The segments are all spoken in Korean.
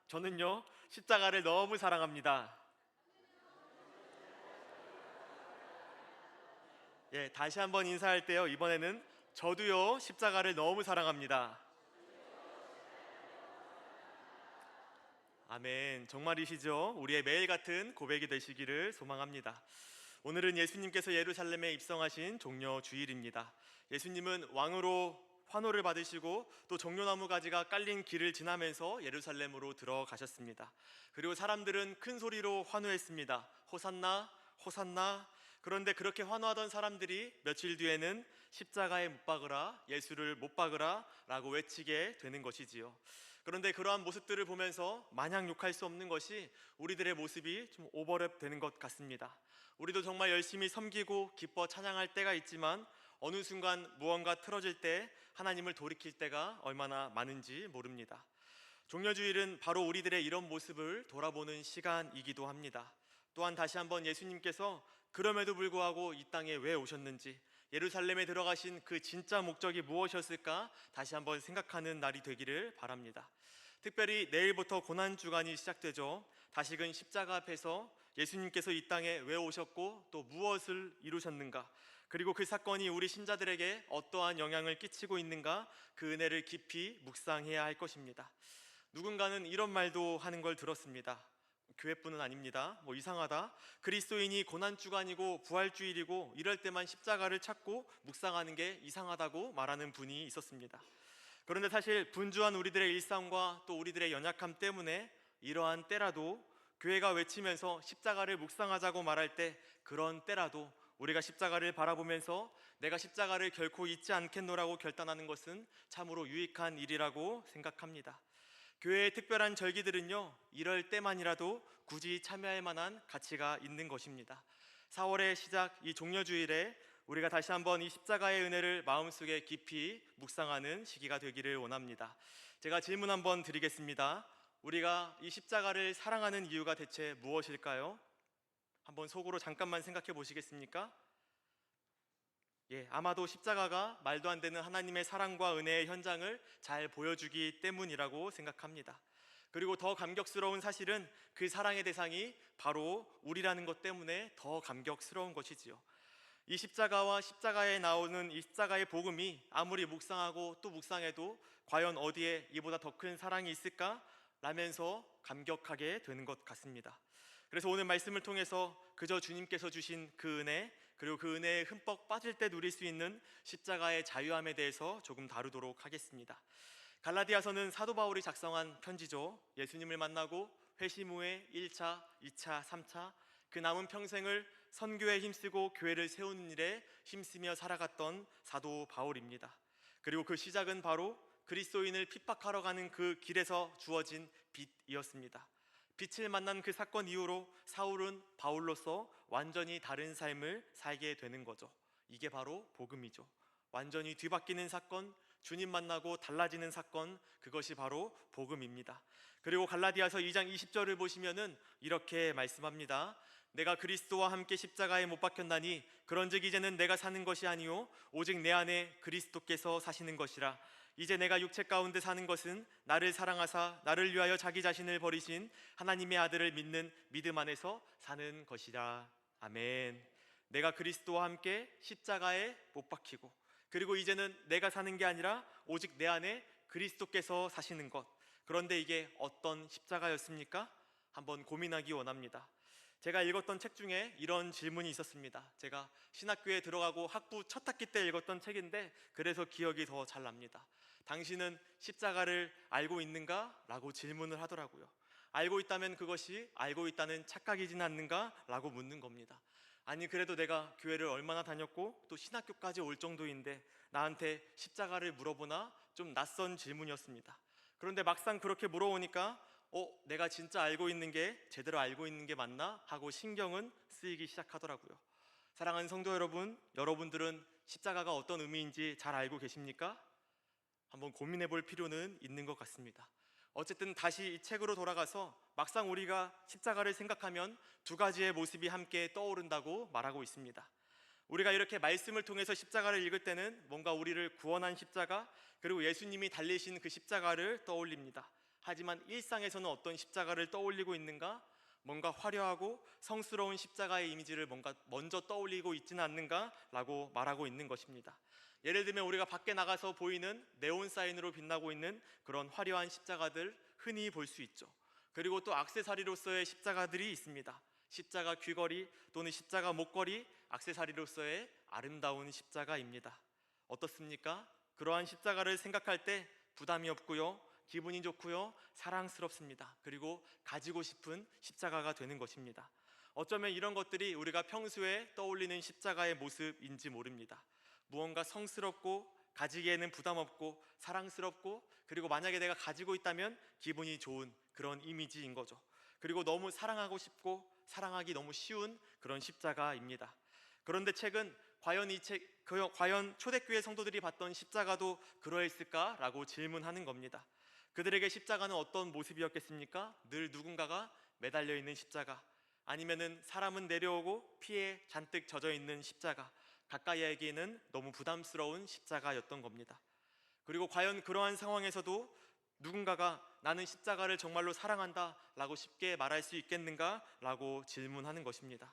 저는요, 십자가를 너무 사랑합니다. 예, 다시 한번 인사할 때요, 이번에는 저도요, 십자가를 너무 사랑합니다. 아멘. 정말이시죠? 우리의 매일 같은 고백이 되시기를 소망합니다. 오늘은 예수님께서 예루살렘에 입성하신 종려 주일입니다. 예수님은 왕으로 환호를 받으시고 또 종려나무 가지가 깔린 길을 지나면서 예루살렘으로 들어가셨습니다. 그리고 사람들은 큰 소리로 환호했습니다. 호산나, 호산나. 그런데 그렇게 환호하던 사람들이 며칠 뒤에는 십자가에 못 박으라, 예수를 못 박으라 라고 외치게 되는 것이지요. 그런데 그러한 모습들을 보면서 마냥 욕할 수 없는 것이 우리들의 모습이 좀 오버랩 되는 것 같습니다. 우리도 정말 열심히 섬기고 기뻐 찬양할 때가 있지만 어느 순간 무언가 틀어질 때 하나님을 돌이킬 때가 얼마나 많은지 모릅니다. 종려주일은 바로 우리들의 이런 모습을 돌아보는 시간이기도 합니다. 또한 다시 한번 예수님께서 그럼에도 불구하고 이 땅에 왜 오셨는지, 예루살렘에 들어가신 그 진짜 목적이 무엇이었을까 다시 한번 생각하는 날이 되기를 바랍니다. 특별히 내일부터 고난주간이 시작되죠. 다시금 십자가 앞에서 예수님께서 이 땅에 왜 오셨고 또 무엇을 이루셨는가, 그리고 그 사건이 우리 신자들에게 어떠한 영향을 끼치고 있는가, 그 은혜를 깊이 묵상해야 할 것입니다. 누군가는 이런 말도 하는 걸 들었습니다. 교회뿐은 아닙니다. 이상하다, 그리스도인이 고난주간이고 부활주일이고 이럴 때만 십자가를 찾고 묵상하는 게 이상하다고 말하는 분이 있었습니다. 그런데 사실 분주한 우리들의 일상과 또 우리들의 연약함 때문에 이러한 때라도, 교회가 외치면서 십자가를 묵상하자고 말할 때 그런 때라도 우리가 십자가를 바라보면서 내가 십자가를 결코 잊지 않겠노라고 결단하는 것은 참으로 유익한 일이라고 생각합니다. 교회의 특별한 절기들은요, 이럴 때만이라도 굳이 참여할 만한 가치가 있는 것입니다. 4월의 시작, 이 종려주일에 우리가 다시 한번 이 십자가의 은혜를 마음속에 깊이 묵상하는 시기가 되기를 원합니다. 제가 질문 한번 드리겠습니다. 우리가 이 십자가를 사랑하는 이유가 대체 무엇일까요? 한번 속으로 잠깐만 생각해 보시겠습니까? 아마도 십자가가 말도 안 되는 하나님의 사랑과 은혜의 현장을 잘 보여주기 때문이라고 생각합니다. 그리고 더 감격스러운 사실은 그 사랑의 대상이 바로 우리라는 것 때문에 더 감격스러운 것이지요. 이 십자가와 십자가에 나오는 이 십자가의 복음이 아무리 묵상하고 또 묵상해도 과연 어디에 이보다 더 큰 사랑이 있을까? 라면서 감격하게 되는 것 같습니다. 그래서 오늘 말씀을 통해서 그저 주님께서 주신 그 은혜, 그리고 그 은혜에 흠뻑 빠질 때 누릴 수 있는 십자가의 자유함에 대해서 조금 다루도록 하겠습니다. 갈라디아서는 사도 바울이 작성한 편지죠. 예수님을 만나고 회심 후에 1차, 2차, 3차 그 남은 평생을 선교에 힘쓰고 교회를 세우는 일에 힘쓰며 살아갔던 사도 바울입니다. 그리고 그 시작은 바로 그리스도인을 핍박하러 가는 그 길에서 주어진 빛이었습니다. 빛을 만난 그 사건 이후로 사울은 바울로서 완전히 다른 삶을 살게 되는 거죠. 이게 바로 복음이죠. 완전히 뒤바뀌는 사건, 주님 만나고 달라지는 사건, 그것이 바로 복음입니다. 그리고 갈라디아서 2장 20절을 보시면은 이렇게 말씀합니다. 내가 그리스도와 함께 십자가에 못 박혔나니 그런즉 이제는 내가 사는 것이 아니요 오직 내 안에 그리스도께서 사시는 것이라. 이제 내가 육체 가운데 사는 것은 나를 사랑하사 나를 위하여 자기 자신을 버리신 하나님의 아들을 믿는 믿음 안에서 사는 것이라. 아멘. 내가 그리스도와 함께 십자가에 못 박히고, 그리고 이제는 내가 사는 게 아니라 오직 내 안에 그리스도께서 사시는 것. 그런데 이게 어떤 십자가였습니까? 한번 고민하기 원합니다. 제가 읽었던 책 중에 이런 질문이 있었습니다. 제가 신학교에 들어가고 학부 첫 학기 때 읽었던 책인데 그래서 기억이 더 잘 납니다. 당신은 십자가를 알고 있는가? 라고 질문을 하더라고요. 알고 있다면 그것이 알고 있다는 착각이진 않는가? 라고 묻는 겁니다. 아니, 그래도 내가 교회를 얼마나 다녔고 또 신학교까지 올 정도인데 나한테 십자가를 물어보나? 좀 낯선 질문이었습니다. 그런데 막상 그렇게 물어보니까 내가 진짜 알고 있는 게, 제대로 알고 있는 게 맞나? 하고 신경은 쓰이기 시작하더라고요. 사랑하는 성도 여러분, 여러분들은 십자가가 어떤 의미인지 잘 알고 계십니까? 한번 고민해 볼 필요는 있는 것 같습니다. 어쨌든 다시 이 책으로 돌아가서 막상 우리가 십자가를 생각하면 두 가지의 모습이 함께 떠오른다고 말하고 있습니다. 우리가 이렇게 말씀을 통해서 십자가를 읽을 때는 뭔가 우리를 구원한 십자가, 그리고 예수님이 달리신 그 십자가를 떠올립니다. 하지만 일상에서는 어떤 십자가를 떠올리고 있는가? 뭔가 화려하고 성스러운 십자가의 이미지를 뭔가 먼저 떠올리고 있지는 않는가라고 말하고 있는 것입니다. 예를 들면 우리가 밖에 나가서 보이는 네온 사인으로 빛나고 있는 그런 화려한 십자가들 흔히 볼 수 있죠. 그리고 또 액세서리로서의 십자가들이 있습니다. 십자가 귀걸이 또는 십자가 목걸이, 액세서리로서의 아름다운 십자가입니다. 어떻습니까? 그러한 십자가를 생각할 때 부담이 없고요, 기분이 좋고요, 사랑스럽습니다. 그리고 가지고 싶은 십자가가 되는 것입니다. 어쩌면 이런 것들이 우리가 평소에 떠올리는 십자가의 모습인지 모릅니다. 무언가 성스럽고 가지기에는 부담 없고 사랑스럽고, 그리고 만약에 내가 가지고 있다면 기분이 좋은 그런 이미지인 거죠. 그리고 너무 사랑하고 싶고 사랑하기 너무 쉬운 그런 십자가입니다. 그런데 최근 과연 초대교회 성도들이 봤던 십자가도 그러했을까라고 질문하는 겁니다. 그들에게 십자가는 어떤 모습이었겠습니까? 늘 누군가가 매달려 있는 십자가, 아니면은 사람은 내려오고 피에 잔뜩 젖어 있는 십자가, 가까이에게는 너무 부담스러운 십자가였던 겁니다. 그리고 과연 그러한 상황에서도 누군가가 나는 십자가를 정말로 사랑한다 라고 쉽게 말할 수 있겠는가? 라고 질문하는 것입니다.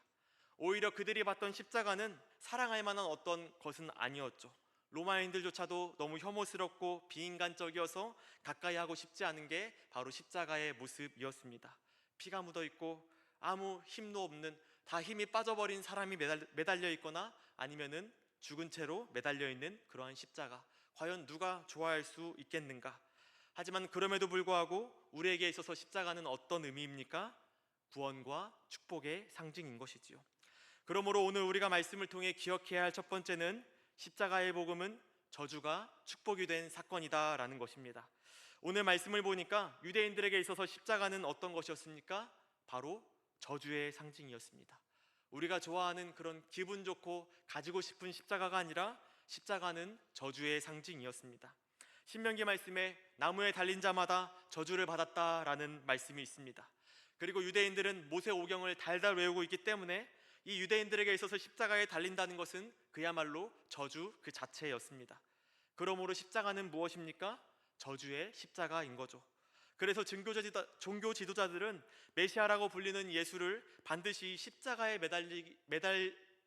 오히려 그들이 봤던 십자가는 사랑할 만한 어떤 것은 아니었죠. 로마인들조차도 너무 혐오스럽고 비인간적이어서 가까이 하고 싶지 않은 게 바로 십자가의 모습이었습니다. 피가 묻어 있고 아무 힘도 없는, 다 힘이 빠져버린 사람이 매달려 있거나 아니면은 죽은 채로 매달려 있는 그러한 십자가, 과연 누가 좋아할 수 있겠는가? 하지만 그럼에도 불구하고 우리에게 있어서 십자가는 어떤 의미입니까? 구원과 축복의 상징인 것이지요. 그러므로 오늘 우리가 말씀을 통해 기억해야 할 첫 번째는 십자가의 복음은 저주가 축복이 된 사건이다 라는 것입니다. 오늘 말씀을 보니까 유대인들에게 있어서 십자가는 어떤 것이었습니까? 바로 저주의 상징이었습니다. 우리가 좋아하는 그런 기분 좋고 가지고 싶은 십자가가 아니라 십자가는 저주의 상징이었습니다. 신명기 말씀에 나무에 달린 자마다 저주를 받았다라는 말씀이 있습니다. 그리고 유대인들은 모세 오경을 달달 외우고 있기 때문에 이 유대인들에게 있어서 십자가에 달린다는 것은 그야말로 저주 그 자체였습니다. 그러므로 십자가는 무엇입니까? 저주의 십자가인 거죠. 그래서 종교 지도자들은 메시아라고 불리는 예수를 반드시 십자가에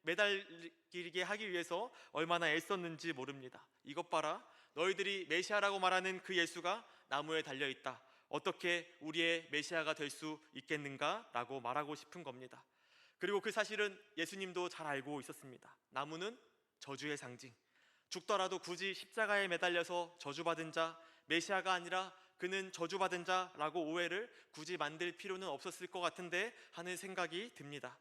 매달리게 하기 위해서 얼마나 애썼는지 모릅니다. 이것 봐라, 너희들이 메시아라고 말하는 그 예수가 나무에 달려있다, 어떻게 우리의 메시아가 될 수 있겠는가? 라고 말하고 싶은 겁니다. 그리고 그 사실은 예수님도 잘 알고 있었습니다. 나무는 저주의 상징, 죽더라도 굳이 십자가에 매달려서 저주받은 자, 메시아가 아니라 그는 저주받은 자라고 오해를 굳이 만들 필요는 없었을 것 같은데 하는 생각이 듭니다.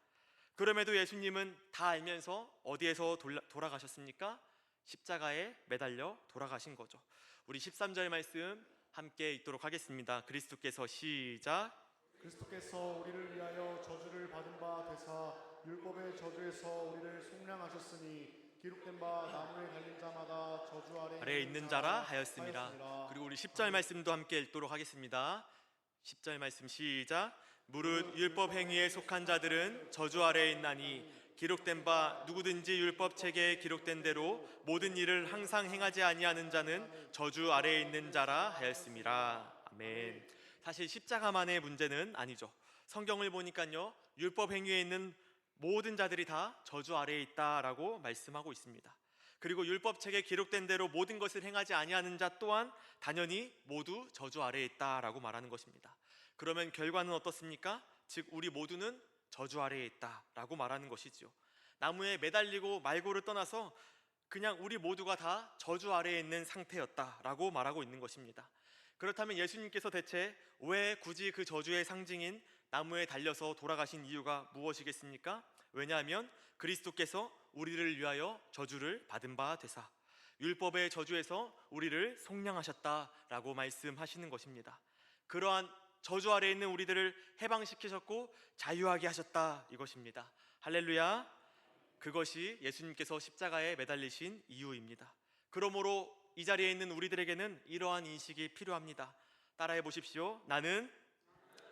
그럼에도 예수님은 다 알면서 어디에서 돌아가셨습니까? 십자가에 매달려 돌아가신 거죠. 우리 13절 말씀 함께 읽도록 하겠습니다. 그리스도께서 시작. 그리스도께서 우리를 위하여 저주를 받은 바 되사 율법의 저주에서 우리를 속량하셨으니 기록된 바 나무에 달린 자마다 저주 아래에 있는 자라 하였습니다. 그리고 우리 10절 말씀도 함께 읽도록 하겠습니다. 10절 말씀 시작. 무릇 율법 행위에 속한 자들은 저주 아래에 있나니 기록된 바 누구든지 율법 책에 기록된 대로 모든 일을 항상 행하지 아니하는 자는 저주 아래에 있는 자라 하였습니다. 아멘. 사실 십자가만의 문제는 아니죠. 성경을 보니까요, 율법 행위에 있는 모든 자들이 다 저주 아래에 있다라고 말씀하고 있습니다. 그리고 율법책에 기록된 대로 모든 것을 행하지 아니하는 자 또한 당연히 모두 저주 아래에 있다라고 말하는 것입니다. 그러면 결과는 어떻습니까? 즉 우리 모두는 저주 아래에 있다라고 말하는 것이죠. 나무에 매달리고 말고를 떠나서 그냥 우리 모두가 다 저주 아래에 있는 상태였다라고 말하고 있는 것입니다. 그렇다면 예수님께서 대체 왜 굳이 그 저주의 상징인 나무에 달려서 돌아가신 이유가 무엇이겠습니까? 왜냐하면 그리스도께서 우리를 위하여 저주를 받은 바 되사 율법의 저주에서 우리를 속량하셨다라고 말씀하시는 것입니다. 그러한 저주 아래에 있는 우리들을 해방시키셨고 자유하게 하셨다, 이것입니다. 할렐루야. 그것이 예수님께서 십자가에 매달리신 이유입니다. 그러므로 이 자리에 있는 우리들에게는 이러한 인식이 필요합니다. 따라해 보십시오. 나는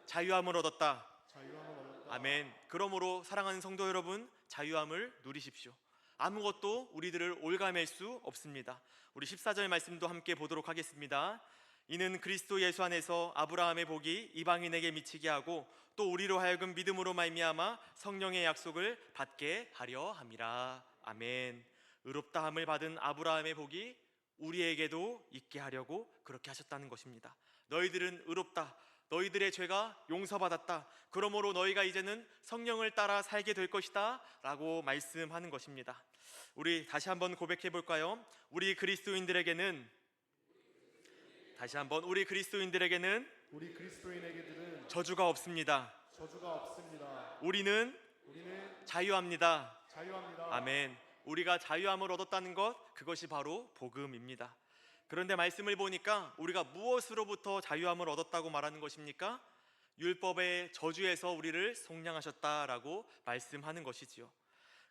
자유함을 얻었다. 아멘. 그러므로 사랑하는 성도 여러분, 자유함을 누리십시오. 아무것도 우리들을 올가맬 수 없습니다. 우리 14절 말씀도 함께 보도록 하겠습니다. 이는 그리스도 예수 안에서 아브라함의 복이 이방인에게 미치게 하고 또 우리로 하여금 믿음으로 말미암아 성령의 약속을 받게 하려 함이라. 아멘. 의롭다함을 받은 아브라함의 복이 우리에게도 있게 하려고 그렇게 하셨다는 것입니다. 너희들은 의롭다. 너희들의 죄가 용서받았다. 그러므로 너희가 이제는 성령을 따라 살게 될 것이다 라고 말씀하는 것입니다. 우리 다시 한번 고백해 볼까요? 우리 그리스도인들에게는 우리 그리스도인에게들은 저주가 없습니다. 저주가 없습니다. 우리는 우리는 자유합니다. 자유합니다. 아멘. 우리가 자유함을 얻었다는 것, 그것이 바로 복음입니다. 그런데 말씀을 보니까 우리가 무엇으로부터 자유함을 얻었다고 말하는 것입니까? 율법의 저주에서 우리를 속량하셨다라고 말씀하는 것이지요.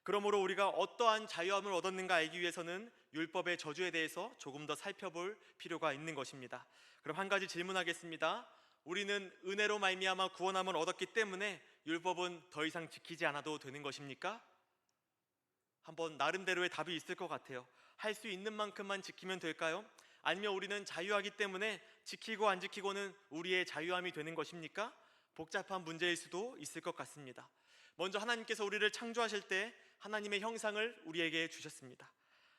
그러므로 우리가 어떠한 자유함을 얻었는가 알기 위해서는 율법의 저주에 대해서 조금 더 살펴볼 필요가 있는 것입니다. 그럼 한 가지 질문하겠습니다. 우리는 은혜로 말미암아 구원함을 얻었기 때문에 율법은 더 이상 지키지 않아도 되는 것입니까? 한번 나름대로의 답이 있을 것 같아요. 할 수 있는 만큼만 지키면 될까요? 아니면 우리는 자유하기 때문에 지키고 안 지키고는 우리의 자유함이 되는 것입니까? 복잡한 문제일 수도 있을 것 같습니다. 먼저 하나님께서 우리를 창조하실 때 하나님의 형상을 우리에게 주셨습니다.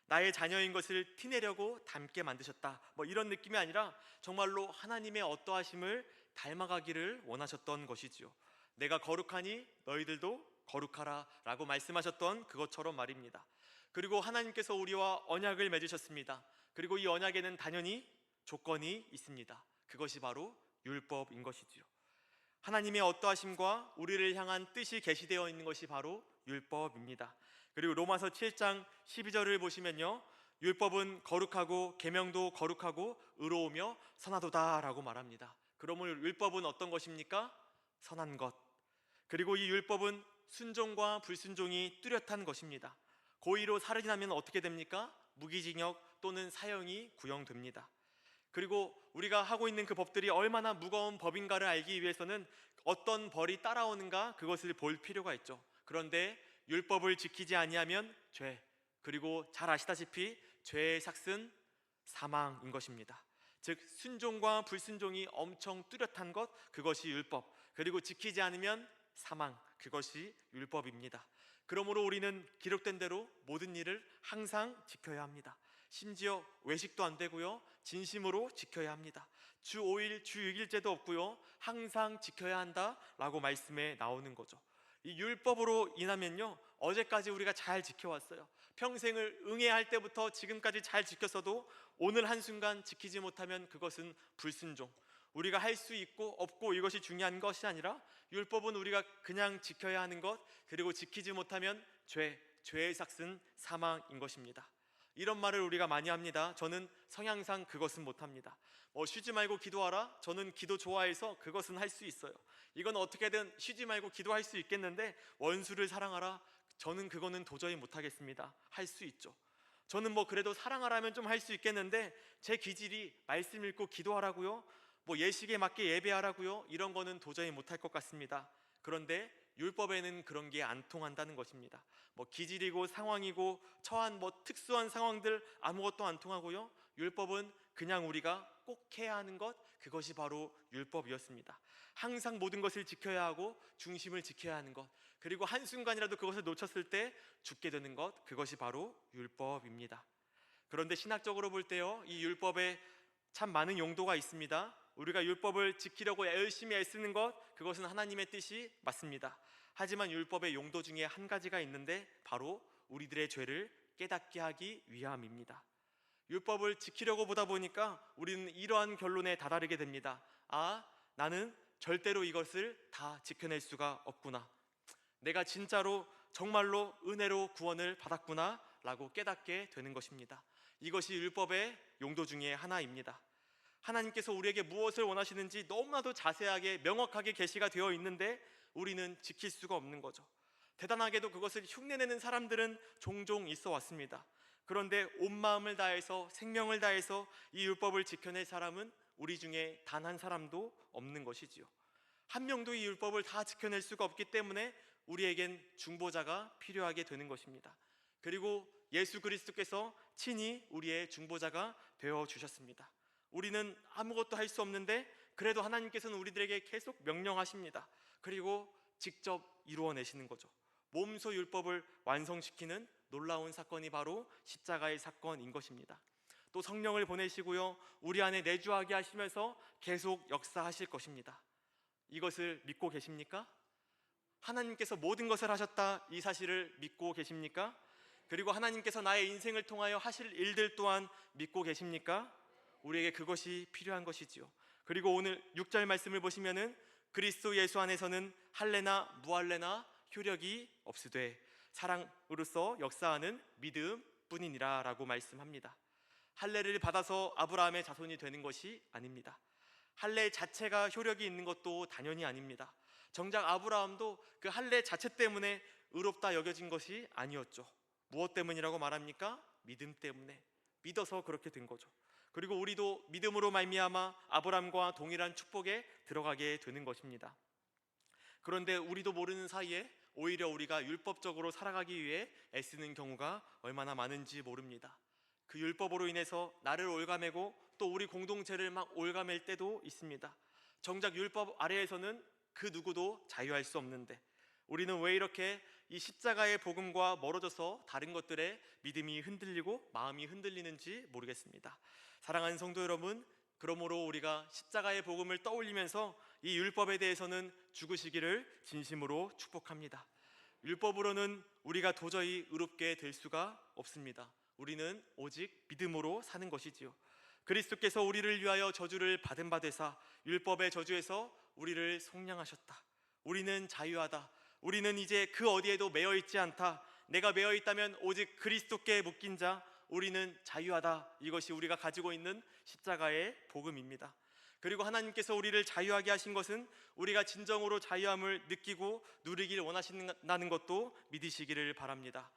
나의 자녀인 것을 티내려고 닮게 만드셨다, 이런 느낌이 아니라 정말로 하나님의 어떠하심을 닮아가기를 원하셨던 것이지요. 내가 거룩하니 너희들도 거룩하라 라고 말씀하셨던 그것처럼 말입니다. 그리고 하나님께서 우리와 언약을 맺으셨습니다. 그리고 이 언약에는 당연히 조건이 있습니다. 그것이 바로 율법인 것이지요. 하나님의 어떠하심과 우리를 향한 뜻이 계시되어 있는 것이 바로 율법입니다. 그리고 로마서 7장 12절을 보시면요, 율법은 거룩하고 계명도 거룩하고 의로우며 선하도다 라고 말합니다. 그러므로 율법은 어떤 것입니까? 선한 것. 그리고 이 율법은 순종과 불순종이 뚜렷한 것입니다. 고의로 살인이 나면 어떻게 됩니까? 무기징역 또는 사형이 구형됩니다. 그리고 우리가 하고 있는 그 법들이 얼마나 무거운 법인가를 알기 위해서는 어떤 벌이 따라오는가 그것을 볼 필요가 있죠. 그런데 율법을 지키지 아니하면 죄, 그리고 잘 아시다시피 죄의 삭은 사망인 것입니다. 즉 순종과 불순종이 엄청 뚜렷한 것, 그것이 율법. 그리고 지키지 않으면 사망, 그것이 율법입니다. 그러므로 우리는 기록된 대로 모든 일을 항상 지켜야 합니다. 심지어 외식도 안 되고요, 진심으로 지켜야 합니다. 주 5일, 주 6일제도 없고요, 항상 지켜야 한다라고 말씀에 나오는 거죠. 이 율법으로 인하면요, 어제까지 우리가 잘 지켜왔어요. 평생을 응애할 때부터 지금까지 잘 지켰어도 오늘 한순간 지키지 못하면 그것은 불순종. 우리가 할 수 있고 없고 이것이 중요한 것이 아니라 율법은 우리가 그냥 지켜야 하는 것, 그리고 지키지 못하면 죄의 삭은 사망인 것입니다. 이런 말을 우리가 많이 합니다. 저는 성향상 그것은 못합니다. 쉬지 말고 기도하라, 저는 기도 좋아해서 그것은 할 수 있어요. 이건 어떻게든 쉬지 말고 기도할 수 있겠는데 원수를 사랑하라, 저는 그거는 도저히 못하겠습니다. 할 수 있죠. 저는 그래도 사랑하라면 좀 할 수 있겠는데 제 기질이 말씀 읽고 기도하라고요, 예식에 맞게 예배하라고요, 이런 거는 도저히 못할 것 같습니다. 그런데 율법에는 그런 게 안 통한다는 것입니다. 기질이고 상황이고 처한 특수한 상황들 아무것도 안 통하고요, 율법은 그냥 우리가 꼭 해야 하는 것, 그것이 바로 율법이었습니다. 항상 모든 것을 지켜야 하고 중심을 지켜야 하는 것, 그리고 한순간이라도 그것을 놓쳤을 때 죽게 되는 것, 그것이 바로 율법입니다. 그런데 신학적으로 볼 때요, 이 율법에 참 많은 용도가 있습니다. 우리가 율법을 지키려고 열심히 애쓰는 것, 그것은 하나님의 뜻이 맞습니다. 하지만 율법의 용도 중에 한 가지가 있는데 바로 우리들의 죄를 깨닫게 하기 위함입니다. 율법을 지키려고 보다 보니까 우리는 이러한 결론에 다다르게 됩니다. 나는 절대로 이것을 다 지켜낼 수가 없구나, 내가 진짜로 정말로 은혜로 구원을 받았구나 라고 깨닫게 되는 것입니다. 이것이 율법의 용도 중에 하나입니다. 하나님께서 우리에게 무엇을 원하시는지 너무나도 자세하게 명확하게 계시가 되어 있는데 우리는 지킬 수가 없는 거죠. 대단하게도 그것을 흉내내는 사람들은 종종 있어 왔습니다. 그런데 온 마음을 다해서 생명을 다해서 이 율법을 지켜낼 사람은 우리 중에 단 한 사람도 없는 것이지요. 한 명도 이 율법을 다 지켜낼 수가 없기 때문에 우리에겐 중보자가 필요하게 되는 것입니다. 그리고 예수 그리스도께서 친히 우리의 중보자가 되어 주셨습니다. 우리는 아무것도 할 수 없는데 그래도 하나님께서는 우리들에게 계속 명령하십니다. 그리고 직접 이루어내시는 거죠. 몸소 율법을 완성시키는 놀라운 사건이 바로 십자가의 사건인 것입니다. 또 성령을 보내시고요, 우리 안에 내주하게 하시면서 계속 역사하실 것입니다. 이것을 믿고 계십니까? 하나님께서 모든 것을 하셨다, 이 사실을 믿고 계십니까? 그리고 하나님께서 나의 인생을 통하여 하실 일들 또한 믿고 계십니까? 우리에게 그것이 필요한 것이지요. 그리고 오늘 6절 말씀을 보시면은 그리스도 예수 안에서는 할례나 무할례나 효력이 없으되 사랑으로서 역사하는 믿음뿐이니라 라고 말씀합니다. 할례를 받아서 아브라함의 자손이 되는 것이 아닙니다. 할례 자체가 효력이 있는 것도 당연히 아닙니다. 정작 아브라함도 그 할례 자체 때문에 의롭다 여겨진 것이 아니었죠. 무엇 때문이라고 말합니까? 믿음 때문에. 믿어서 그렇게 된 거죠. 그리고 우리도 믿음으로 말미암아 아브라함과 동일한 축복에 들어가게 되는 것입니다. 그런데 우리도 모르는 사이에 오히려 우리가 율법적으로 살아가기 위해 애쓰는 경우가 얼마나 많은지 모릅니다. 그 율법으로 인해서 나를 올가매고 또 우리 공동체를 막 올가맬 때도 있습니다. 정작 율법 아래에서는 그 누구도 자유할 수 없는데 우리는 왜 이렇게 이 십자가의 복음과 멀어져서 다른 것들에 믿음이 흔들리고 마음이 흔들리는지 모르겠습니다. 사랑하는 성도 여러분, 그러므로 우리가 십자가의 복음을 떠올리면서 이 율법에 대해서는 죽으시기를 진심으로 축복합니다. 율법으로는 우리가 도저히 의롭게 될 수가 없습니다. 우리는 오직 믿음으로 사는 것이지요. 그리스도께서 우리를 위하여 저주를 받은 바 되사 율법의 저주에서 우리를 속량하셨다. 우리는 자유하다. 우리는 이제 그 어디에도 매여 있지 않다. 내가 매여 있다면 오직 그리스도께 묶인 자, 우리는 자유하다. 이것이 우리가 가지고 있는 십자가의 복음입니다. 그리고 하나님께서 우리를 자유하게 하신 것은 우리가 진정으로 자유함을 느끼고 누리길 원하신다는 것도 믿으시기를 바랍니다.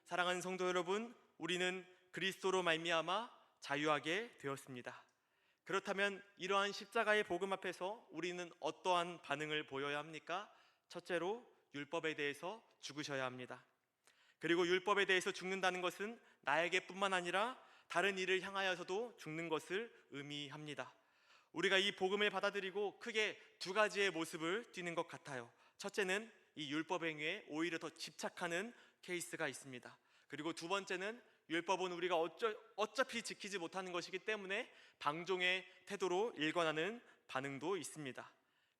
사랑하는 성도 여러분, 우리는 그리스도로 말미암아 자유하게 되었습니다. 그렇다면 이러한 십자가의 복음 앞에서 우리는 어떠한 반응을 보여야 합니까? 첫째로 율법에 대해서 죽으셔야 합니다. 그리고 율법에 대해서 죽는다는 것은 나에게뿐만 아니라 다른 이를 향하여서도 죽는 것을 의미합니다. 우리가 이 복음을 받아들이고 크게 두 가지의 모습을 띠는 것 같아요. 첫째는 이 율법 행위에 오히려 더 집착하는 케이스가 있습니다. 그리고 두 번째는 율법은 우리가 어차피 지키지 못하는 것이기 때문에 방종의 태도로 일관하는 반응도 있습니다.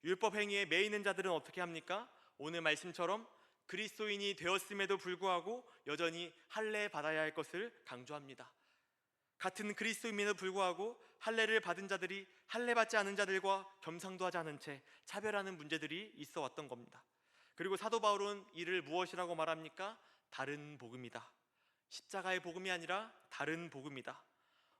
율법 행위에 매이는 자들은 어떻게 합니까? 오늘 말씀처럼 그리스도인이 되었음에도 불구하고 여전히 할례 받아야 할 것을 강조합니다. 같은 그리스도인에도 불구하고 할례를 받은 자들이 할례 받지 않은 자들과 겸상도 하지 않은 채 차별하는 문제들이 있어 왔던 겁니다. 그리고 사도 바울은 이를 무엇이라고 말합니까? 다른 복음이다. 십자가의 복음이 아니라 다른 복음이다.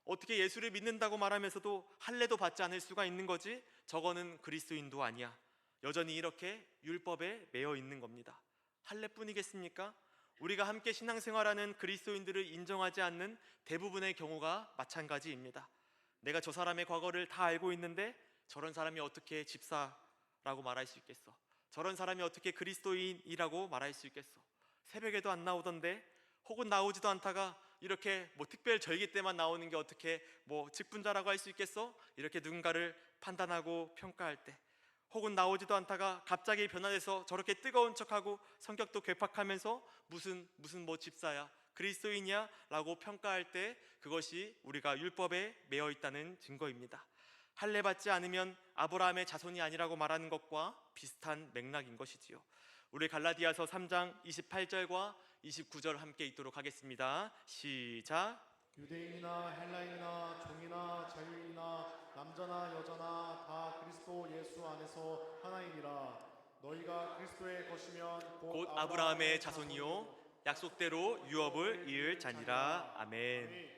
어떻게 예수를 믿는다고 말하면서도 할례도 받지 않을 수가 있는 거지? 저거는 그리스도인도 아니야. 여전히 이렇게 율법에 매여 있는 겁니다. 할례뿐이겠습니까? 우리가 함께 신앙생활하는 그리스도인들을 인정하지 않는 대부분의 경우가 마찬가지입니다. 내가 저 사람의 과거를 다 알고 있는데 저런 사람이 어떻게 집사라고 말할 수 있겠어? 저런 사람이 어떻게 그리스도인이라고 말할 수 있겠어? 새벽에도 안 나오던데, 혹은 나오지도 않다가 이렇게 특별 절기 때만 나오는 게 어떻게 직분자라고 할 수 있겠어? 이렇게 누군가를 판단하고 평가할 때, 혹은 나오지도 않다가 갑자기 변화돼서 저렇게 뜨거운 척하고 성격도 괴팍하면서 무슨 집사야, 그리스도인이야? 라고 평가할 때 그것이 우리가 율법에 매여 있다는 증거입니다. 할례 받지 않으면 아브라함의 자손이 아니라고 말하는 것과 비슷한 맥락인 것이지요. 우리 갈라디아서 3장 28절과 29절 함께 읽도록 하겠습니다. 시작. 유대인이나 헬라인이나 종이나 자유인이나 남자나 여자나 다 그리스도 예수 안에서 하나이니라. 너희가 그리스도의 것이면 곧 아브라함의 자손이요 약속대로 유업을 이을 자니라. 아멘.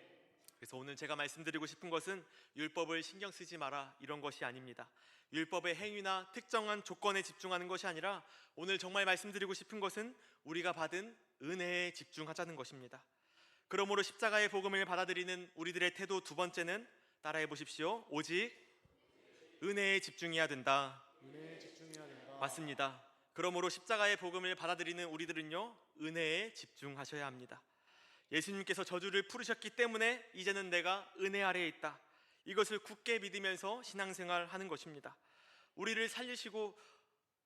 그래서 오늘 제가 말씀드리고 싶은 것은 율법을 신경 쓰지 마라 이런 것이 아닙니다. 율법의 행위나 특정한 조건에 집중하는 것이 아니라 오늘 정말 말씀드리고 싶은 것은 우리가 받은 은혜에 집중하자는 것입니다. 그러므로 십자가의 복음을 받아들이는 우리들의 태도 두 번째는 따라해 보십시오. 오직 은혜에 집중해야 된다. 은혜에 집중해야 된다. 맞습니다. 그러므로 십자가의 복음을 받아들이는 우리들은요, 은혜에 집중하셔야 합니다. 예수님께서 저주를 풀으셨기 때문에 이제는 내가 은혜 아래에 있다. 이것을 굳게 믿으면서 신앙생활하는 것입니다. 우리를 살리시고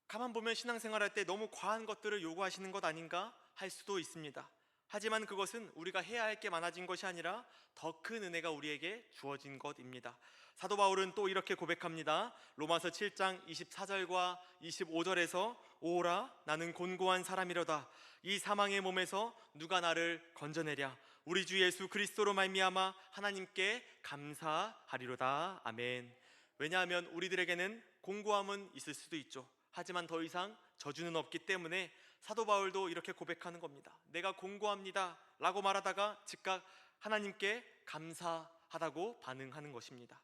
가만 보면 신앙생활할 때 너무 과한 것들을 요구하시는 것 아닌가 할 수도 있습니다. 하지만 그것은 우리가 해야 할 게 많아진 것이 아니라 더 큰 은혜가 우리에게 주어진 것입니다. 사도 바울은 또 이렇게 고백합니다. 로마서 7장 24절과 25절에서 오라 나는 곤고한 사람이로다. 이 사망의 몸에서 누가 나를 건져내랴. 우리 주 예수 그리스도로 말미암아 하나님께 감사하리로다. 아멘. 왜냐하면 우리들에게는 공고함은 있을 수도 있죠. 하지만 더 이상 저주는 없기 때문에 사도 바울도 이렇게 고백하는 겁니다. 내가 공고합니다 라고 말하다가 즉각 하나님께 감사하다고 반응하는 것입니다.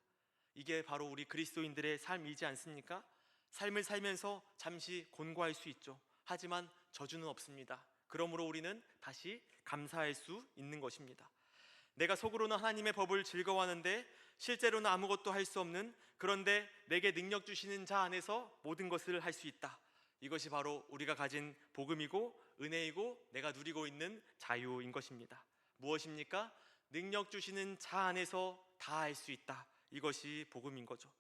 이게 바로 우리 그리스도인들의 삶이지 않습니까? 삶을 살면서 잠시 곤고할 수 있죠. 하지만 저주는 없습니다. 그러므로 우리는 다시 감사할 수 있는 것입니다. 내가 속으로는 하나님의 법을 즐거워하는데 실제로는 아무것도 할 수 없는, 그런데 내게 능력 주시는 자 안에서 모든 것을 할 수 있다. 이것이 바로 우리가 가진 복음이고 은혜이고 내가 누리고 있는 자유인 것입니다. 무엇입니까? 능력 주시는 자 안에서 다 할 수 있다. 이것이 복음인 거죠.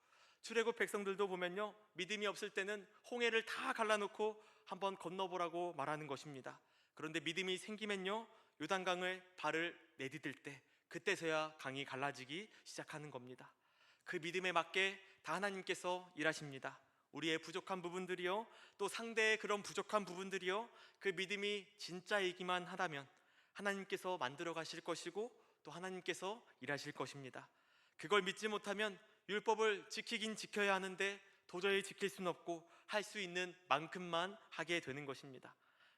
출애굽 백성들도 보면요, 믿음이 없을 때는 홍해를 다 갈라놓고 한번 건너보라고 말하는 것입니다. 그런데 믿음이 생기면요, 요단강을 발을 내디딜 때 그때서야 강이 갈라지기 시작하는 겁니다. 그 믿음에 맞게 다 하나님께서 일하십니다. 우리의 부족한 부분들이요, 또 상대의 그런 부족한 부분들이요, 그 믿음이 진짜이기만 하다면 하나님께서 만들어 가실 것이고 또 하나님께서 일하실 것입니다. 그걸 믿지 못하면 율법을 지키긴 지켜야 하는데 도저히 지킬 수는 없고 할 수 있는 만큼만 하게 되는 것입니다.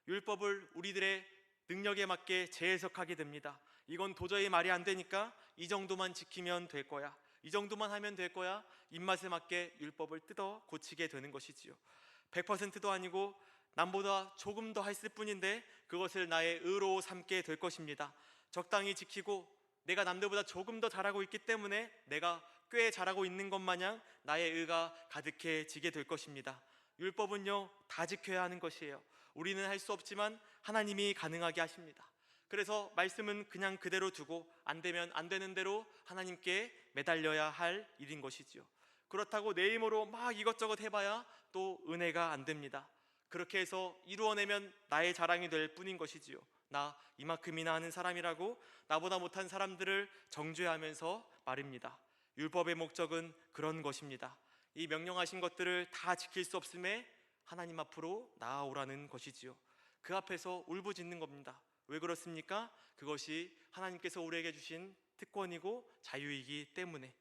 율법을 우리들의 능력에 맞게 재해석하게 됩니다. 이건 도저히 말이 안 되니까 이 정도만 지키면 될 거야, 이 정도만 하면 될 거야. 입맛에 맞게 율법을 뜯어 고치게 되는 것이지요. 100%도 아니고 남보다 조금 더 했을 뿐인데 그것을 나의 의로 삼게 될 것입니다. 적당히 지키고 내가 남들보다 조금 더 잘하고 있기 때문에 내가 꽤 잘하고 있는 것 마냥 나의 의가 가득해지게 될 것입니다. 율법은요, 다 지켜야 하는 것이에요. 우리는 할 수 없지만 하나님이 가능하게 하십니다. 그래서 말씀은 그냥 그대로 두고 안 되면 안 되는 대로 하나님께 매달려야 할 일인 것이지요. 그렇다고 내 힘으로 막 이것저것 해봐야 또 은혜가 안 됩니다. 그렇게 해서 이루어내면 나의 자랑이 될 뿐인 것이지요. 나 이만큼이나 하는 사람이라고 나보다 못한 사람들을 정죄하면서 말입니다. 율법의 목적은 그런 것입니다. 이 명령하신 것들을 다 지킬 수 없음에 하나님 앞으로 나아오라는 것이지요. 그 앞에서 울부짖는 겁니다. 왜 그렇습니까? 그것이 하나님께서 우리에게 주신 특권이고 자유이기 때문에.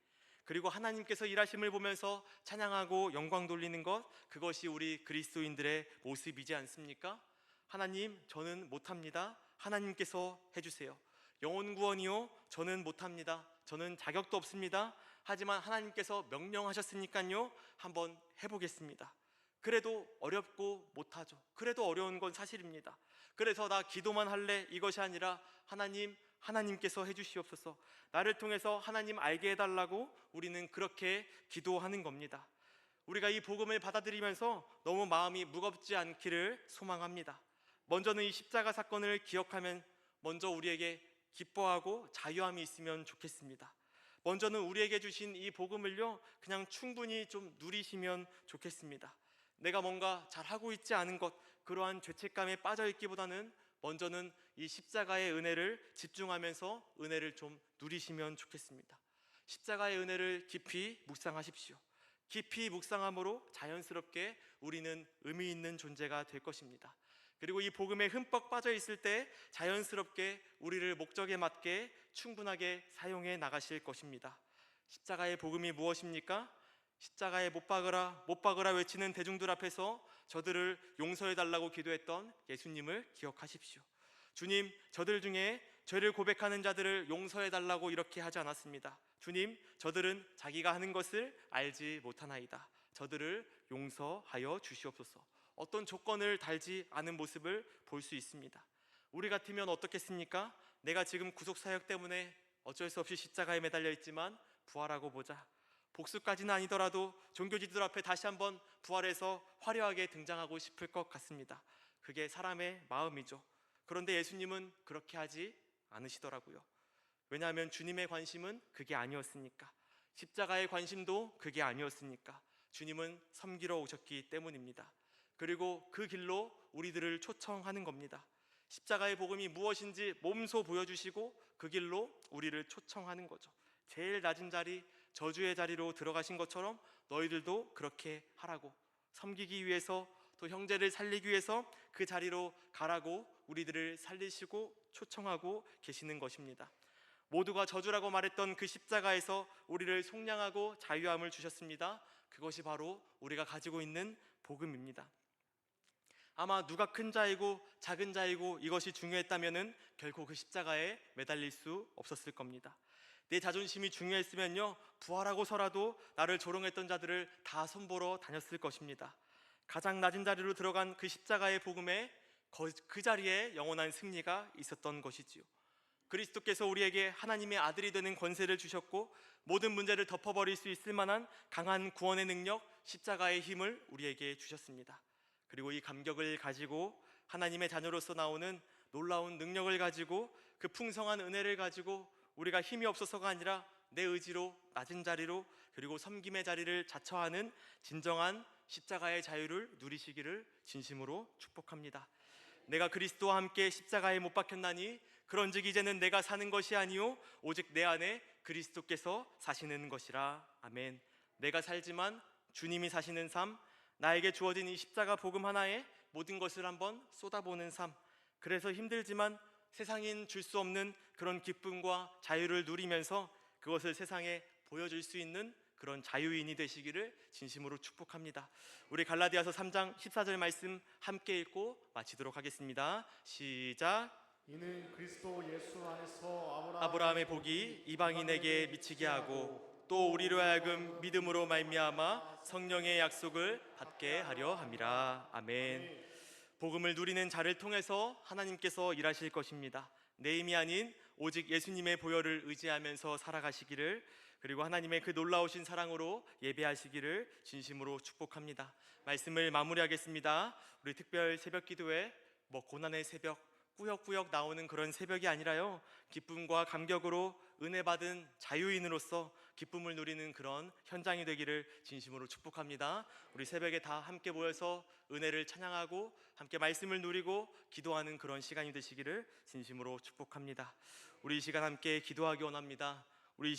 그리고 하나님께서 일하심을 보면서 찬양하고 영광 돌리는 것, 그것이 우리 그리스도인들의 모습이지 않습니까? 하나님, 저는 못합니다. 하나님께서 해주세요. 영혼 구원이요, 저는 못합니다. 저는 자격도 없습니다. 하지만 하나님께서 명령하셨으니까요, 한번 해보겠습니다. 그래도 어렵고 못하죠. 그래도 어려운 건 사실입니다. 그래서 나 기도만 할래, 이것이 아니라 하나님께서 해주시옵소서, 나를 통해서 하나님 알게 해달라고 우리는 그렇게 기도하는 겁니다. 우리가 이 복음을 받아들이면서 너무 마음이 무겁지 않기를 소망합니다. 먼저는 이 십자가 사건을 기억하면 먼저 우리에게 기뻐하고 자유함이 있으면 좋겠습니다. 먼저는 우리에게 주신 이 복음을요, 그냥 충분히 좀 누리시면 좋겠습니다. 내가 뭔가 잘하고 있지 않은 것, 그러한 죄책감에 빠져 있기보다는 먼저는 이 십자가의 은혜를 집중하면서 은혜를 좀 누리시면 좋겠습니다. 십자가의 은혜를 깊이 묵상하십시오. 깊이 묵상함으로 자연스럽게 우리는 의미 있는 존재가 될 것입니다. 그리고 이 복음에 흠뻑 빠져 있을 때 자연스럽게 우리를 목적에 맞게 충분하게 사용해 나가실 것입니다. 십자가의 복음이 무엇입니까? 십자가에 못 박으라 못 박으라 외치는 대중들 앞에서 저들을 용서해 달라고 기도했던 예수님을 기억하십시오. 주님, 저들 중에 죄를 고백하는 자들을 용서해 달라고 이렇게 하지 않았습니다. 주님, 저들은 자기가 하는 것을 알지 못하나이다. 저들을 용서하여 주시옵소서. 어떤 조건을 달지 않은 모습을 볼 수 있습니다. 우리 같으면 어떻겠습니까? 내가 지금 구속사역 때문에 어쩔 수 없이 십자가에 매달려 있지만 부활하고 보자, 복수까지는 아니더라도 종교지들 앞에 다시 한번 부활해서 화려하게 등장하고 싶을 것 같습니다. 그게 사람의 마음이죠. 그런데 예수님은 그렇게 하지 않으시더라고요. 왜냐하면 주님의 관심은 그게 아니었으니까. 십자가의 관심도 그게 아니었으니까 주님은 섬기러 오셨기 때문입니다. 그리고 그 길로 우리들을 초청하는 겁니다. 십자가의 복음이 무엇인지 몸소 보여주시고 그 길로 우리를 초청하는 거죠. 제일 낮은 자리, 저주의 자리로 들어가신 것처럼 너희들도 그렇게 하라고, 섬기기 위해서, 또 형제를 살리기 위해서 그 자리로 가라고 우리들을 살리시고 초청하고 계시는 것입니다. 모두가 저주라고 말했던 그 십자가에서 우리를 속량하고 자유함을 주셨습니다. 그것이 바로 우리가 가지고 있는 복음입니다. 아마 누가 큰 자이고 작은 자이고 이것이 중요했다면은 결코 그 십자가에 매달릴 수 없었을 겁니다. 내 자존심이 중요했으면요, 부활하고서라도 나를 조롱했던 자들을 다 손보러 다녔을 것입니다. 가장 낮은 자리로 들어간 그 십자가의 복음에 그 자리에 영원한 승리가 있었던 것이지요. 그리스도께서 우리에게 하나님의 아들이 되는 권세를 주셨고 모든 문제를 덮어버릴 수 있을 만한 강한 구원의 능력, 십자가의 힘을 우리에게 주셨습니다. 그리고 이 감격을 가지고 하나님의 자녀로서 나오는 놀라운 능력을 가지고 그 풍성한 은혜를 가지고 우리가 힘이 없어서가 아니라 내 의지로 낮은 자리로 그리고 섬김의 자리를 자처하는 진정한 십자가의 자유를 누리시기를 진심으로 축복합니다. 내가 그리스도와 함께 십자가에 못 박혔나니 그런즉 이제는 내가 사는 것이 아니요 오직 내 안에 그리스도께서 사시는 것이라. 아멘. 내가 살지만 주님이 사시는 삶, 나에게 주어진 이 십자가 복음 하나에 모든 것을 한번 쏟아보는 삶, 그래서 힘들지만 세상인 줄 수 없는 그런 기쁨과 자유를 누리면서 그것을 세상에 보여줄 수 있는 그런 자유인이 되시기를 진심으로 축복합니다. 우리 갈라디아서 3장 14절 말씀 함께 읽고 마치도록 하겠습니다. 시작. 이는 그리스도 예수 안에서 아브라함의 복이 이방인에게 미치게 하고 또 우리로 하여금 믿음으로 말미암아 성령의 약속을 받게 하려 함이라. 아멘. 복음을 누리는 자를 통해서 하나님께서 일하실 것입니다. 내 힘이 아닌 오직 예수님의 보혈을 의지하면서 살아가시기를, 그리고 하나님의 그 놀라우신 사랑으로 예배하시기를 진심으로 축복합니다. 말씀을 마무리하겠습니다. 우리 특별 새벽 기도회, 고난의 새벽, 꾸역꾸역 나오는 그런 새벽이 아니라요, 기쁨과 감격으로 은혜 받은 자유인으로서 기쁨을 누리는 그런 현장이 되기를 진심으로 축복합니다. 우리 새벽에 다 함께 모여서 은혜를 찬양하고 함께 말씀을 누리고 기도하는 그런 시간이 되시기를 진심으로 축복합니다. 우리 이 시간 함께 기도하기 원합니다. 우리